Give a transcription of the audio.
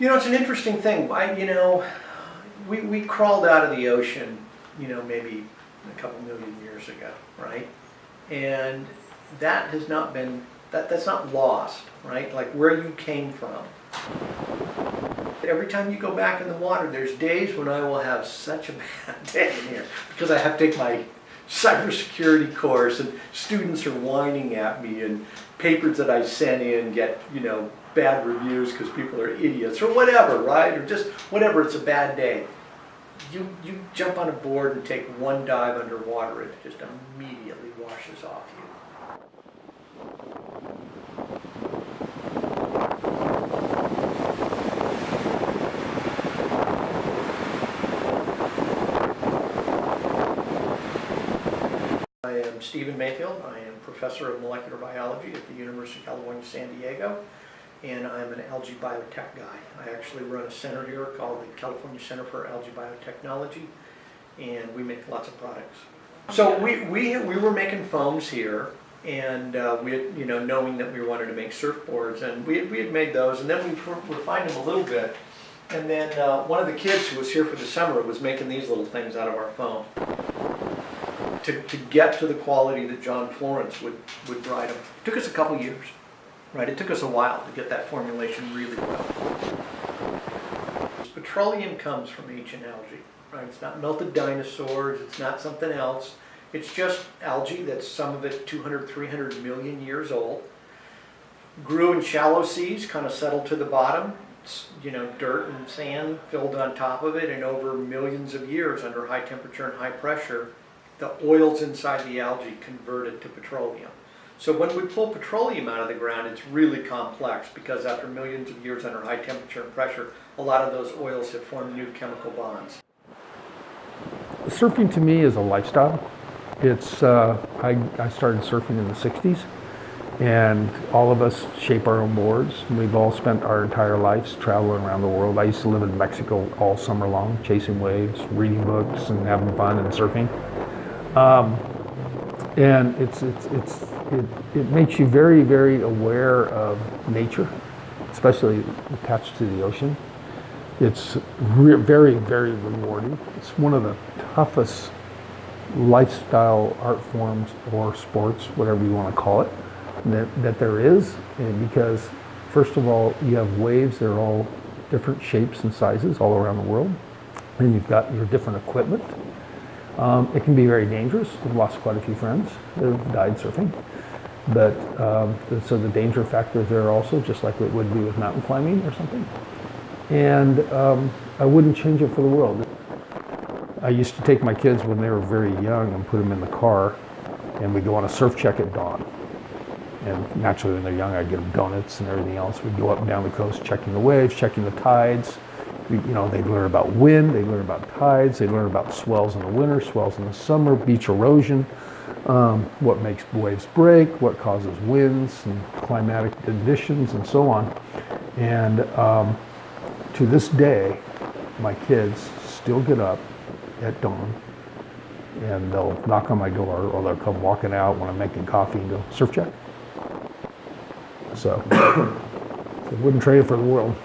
It's an interesting thing. We crawled out of the ocean, maybe a couple million years ago, right? And that has not been, that's not lost, right? Like where you came from. Every time you go back in the water, there's days when I will have such a bad day in here because I have to take my cybersecurity course and students are whining at me and papers that I sent in get, bad reviews because people are idiots or whatever, right? Or just whatever, it's a bad day. You jump on a board and take one dive underwater, it just immediately washes off you. I am Stephen Mayfield. I am professor of molecular biology at the University of California, San Diego, and I'm an algae biotech guy. I actually run a center here called the California Center for Algae Biotechnology, and we make lots of products. So we were making foams here, and we had, knowing that we wanted to make surfboards, and we had made those, and then we refined them a little bit, and then one of the kids who was here for the summer was making these little things out of our foam. To get to the quality that John Florence would write them. It took us a couple years, right? It took us a while to get that formulation really well. Petroleum comes from ancient algae, right? It's not melted dinosaurs, it's not something else. It's just algae that's some of it 200, 300 million years old. Grew in shallow seas, kind of settled to the bottom. Dirt and sand filled on top of it, and over millions of years under high temperature and high pressure, the oils inside the algae converted to petroleum. So when we pull petroleum out of the ground, it's really complex because after millions of years under high temperature and pressure, a lot of those oils have formed new chemical bonds. Surfing to me is a lifestyle. It's I started surfing in the 60s, and all of us shape our own boards. We've all spent our entire lives traveling around the world. I used to live in Mexico all summer long, chasing waves, reading books, and having fun and surfing. And it makes you very, very aware of nature, especially attached to the ocean. It's very, very rewarding. It's one of the toughest lifestyle art forms or sports, whatever you want to call it, that there is. And because first of all, you have waves, they're all different shapes and sizes all around the world. And you've got your different equipment. It can be very dangerous. We've lost quite a few friends that have died surfing. But so the danger factor is there also, just like it would be with mountain climbing or something. And I wouldn't change it for the world. I used to take my kids when they were very young and put them in the car, and we'd go on a surf check at dawn. And naturally when they're young, I'd get them donuts and everything else. We'd go up and down the coast checking the waves, checking the tides. They'd learn about wind, they'd learn about tides, they'd learn about swells in the winter, swells in the summer, beach erosion, what makes waves break, what causes winds and climatic conditions and so on. And to this day, my kids still get up at dawn and they'll knock on my door or they'll come walking out when I'm making coffee and go, surf check. So I wouldn't trade it for the world.